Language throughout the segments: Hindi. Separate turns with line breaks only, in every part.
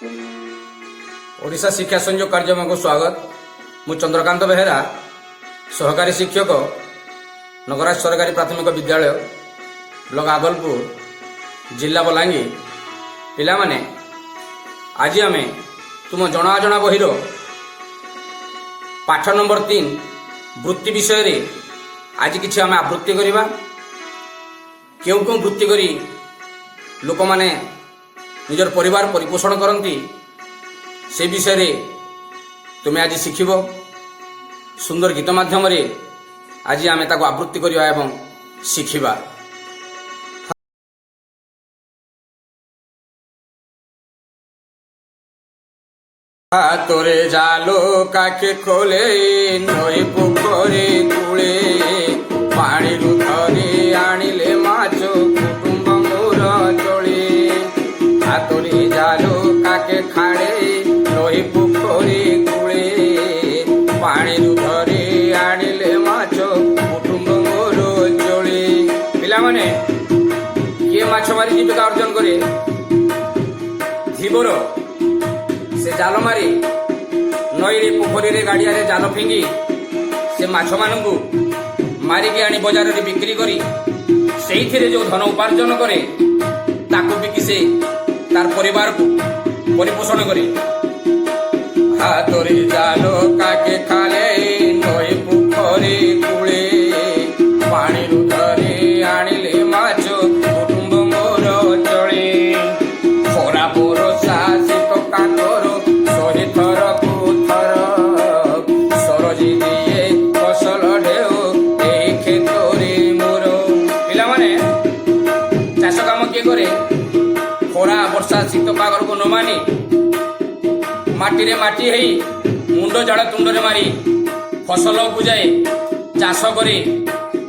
ओडिशा शिक्षा संयोग कार्यक्रम को स्वागत। मु चंद्रकांत बेहेरा, सहकारी शिक्षक, नगराज सरकारी प्राथमिक विद्यालय, ब्लॉक आगलपुर, जिला बलांगीर। पिला माने आज आम तुम जनाजना बहिर पाठ नंबर 3 वृत्ति विषय रे आज किसी आम आवृत्ति करवा। क्यों क्यों वृत्ति करी लोक माने निजर परिवार परिपोषण करती से विषय रे तुम्हें आज शिखिब। सुंदर गीत माध्यम रे आज आम ताको आवृत्ति करवा एवं शिखिबा। तोरे जालो काके खोले नई पोखरी कूले पानी धरे आनिले माछ कुटुंब मोर चले। तोरे जालो काके खाड़े नई पोखरी कूले पानी धरे आनिले माछ कुटुंब मोर चले। पिला माने किए माछ मारी जीविका अर्जन करे धीवर से जाल मारी नई पोखरी रे गाड़िया रे जाल फिंगी से माछ मानू मारिकी आनी बजार रे बिक्री करी से जो धन उपार्जन करे ताको बिकी से तार परिवार को परिपोषण करे। हाथरे जाल काके खाले नई पोखरी कूले पानी धरे आनिले माछ कुटुंब मोर चले। खरा बरसा शीत काकर शहे थर को थर सरजी दिए फसल ढेउ एई खेतरे मोर। पिला माने चाष काम किए करे खरा वर्षा शीत पागर को न मानी माटी रे माटी हेई मुंड झाड़ तुंड रे मारी फसल बुझाए चाष करे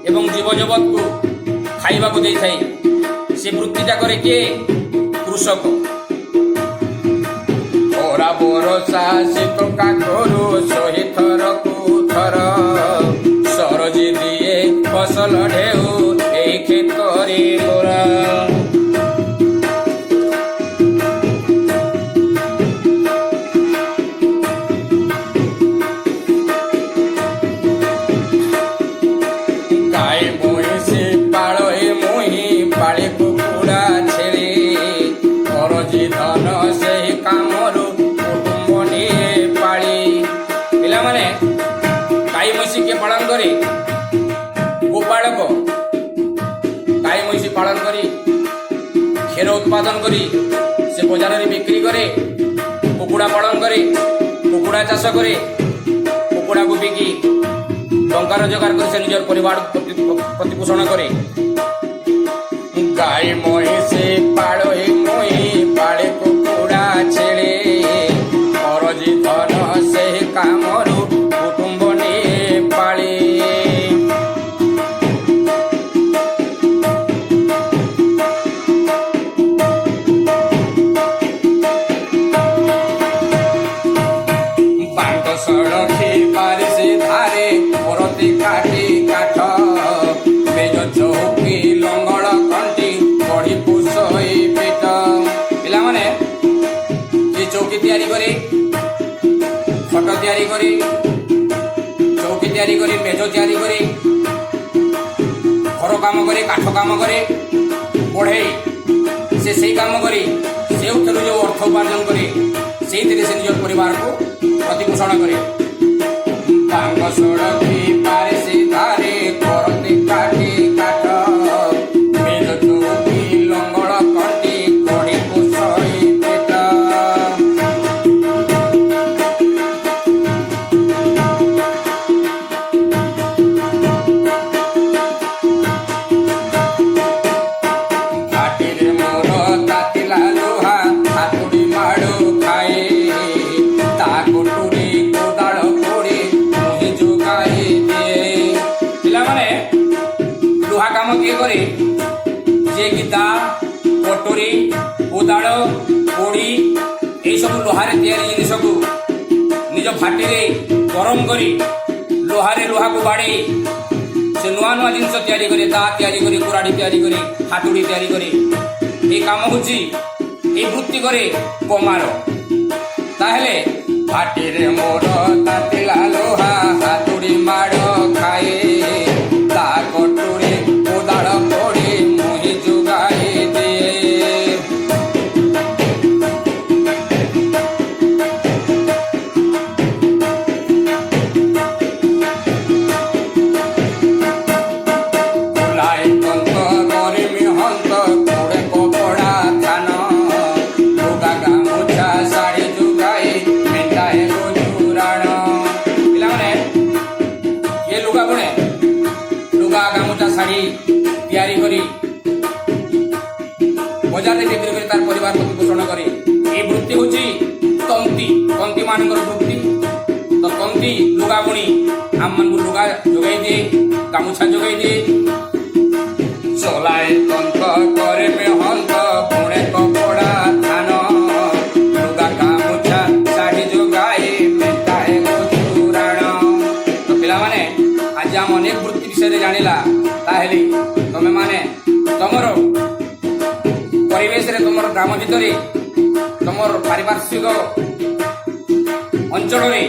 एवं जीव जगत को खाइबा को देई थाई। से वृत्तिटा करे किए कृषक। खरा बरसा शीत काकर शहे थर को थर सरजी दिए फसल ढेउ एई खेतरे मोरा। पाले कुकुड़ा छेड़े करजी धन से कामरू कुटुंब निये पाली। पिला माने गाई मैसी के पालन करी गोपालक गाई मैसी पालन करी क्षीर उत्पादन करी से बाजार रे बिक्री करे। कुकुड़ा पालन करे कुकुड़ा चाष करे कुकुड़ा को बिकी टंका रोजगार कर से निजर परिवार प्रतिपोषण करे। गाई महीसे पाड़े मही पाड़े कुकुड़ा छेड़े करजी धन से कामरू कुटुंब निये पाले। बांट सड़खी बारिश धारे परती काटी काठ मेज चौकी लंगड़ कंटी बड़ी पुसई पेट। पिला माने ये चौकी तैयारी करे खट तैयारी करे चौकी तैयारी करे मेज तैयारी करे घर काम करे काठ काम करे बढ़े से काम करे से जो अर्थ उपार्जन करे से निज परिवार को प्रतिपोषण करे। भांग सड़की पारे से धारे करती काटी काठ मेज चौकी लंगड़ कंटी कड़ी पुसई पेट। घाटी मोर तातिला लुहा हातुड़ी माड़ो खाए ताको टुरी कोदाड़ कोड़ी मुहि जोगाई दिए। पिला माने लुहा काम किए करे जे गीता कटोरी कोदाड़ कोड़ी यही सब लुहारे तैयारी जिनिस को निज फाटी रे गरम करी लुहारे लुहा को बाड़ी से नुआ नुआ जिनस तैयारी करे दा तैयारी करे कुराड़ी तैयारी करे हातुड़ी तैयारी करे। ये काम होची ये वृत्ति करे कमार ତାହେଲେ ଭାଟିରେ ମୋର ତାତିଲା ଲୁହା ହାତୁଡ଼ି ମାଡ଼ ଖାଏ ତା କଟୁରୀ କୋଦାଳ ପଡ଼ି ମୁହିଁ ଯୋଗାଇ ଦିଏ। ବୁଲାଏ କନ୍ତ କରିମି ହନ୍ତ କୁଡ଼େ କପଡ଼ା ଥାନ ଲୁଗା ଗାମୁଛା ଶାଢ଼ୀ ଯୋଗାଇ ମେଣ୍ଟାଏ ରୋଜୁରାଣ। ପିଲାମାନେ ଇଏ ଲୁଗା ବୁଣେ ଲୁଗା ଗାମୁଛା ଶାଢ଼ୀ ତିଆରି କରି ବଜାରରେ ବିକ୍ରି କରି ତାର ପରିବାର ପ୍ରତିପୋଷଣ କରେ। এই ବୃତ୍ତି ହେଉଛି ତନ୍ତୀ ମାନଙ୍କର ବୃତ୍ତି। ତ ତନ୍ତୀ ଲୁଗା ବୁଣି ଆମମାନଙ୍କୁ ଲୁଗା ଯୋଗାଇ ଦିଏ, ଗାମୁଛା ଯୋଗାଇ ଦିଏ। ଚଲାଏ ତନ୍ତ କରେ ମେହନ୍ତ ପୁଣେ କପଡ଼ା ଧାନ ଲୁଗା ଗାମୁଛା ଶାଢ଼ୀ ଯୋଗାଇ ମେଣ୍ଟାଏ ରୋଜୁରାଣ। ତ ପିଲାମାନେ ଆଜି ଆମ ଅନେକ ବୃତ୍ତି ବିଷୟରେ ଜାଣିଲା। ତାହେଲେ ତମେମାନେ ତମର ପରିବେଶରେ ତମର ଗ୍ରାମ ଭିତରେ ତମର ପାରିପାର୍ଶ୍ୱିକ ଅଞ୍ଚଳରେ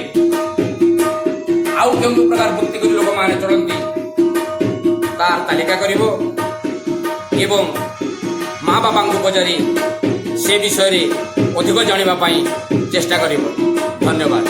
ଆଉ କେଉଁ ପ୍ରକାର ବୃତ୍ତି କରି ଲୋକମାନେ ଚଳନ୍ତି ତାର ତାଲିକା କରିବ ଏବଂ ମା ବାପାଙ୍କୁ ପଚାରି ସେ ବିଷୟରେ ଅଧିକ ଜାଣିବା ପାଇଁ ଚେଷ୍ଟା କରିବ। ଧନ୍ୟବାଦ।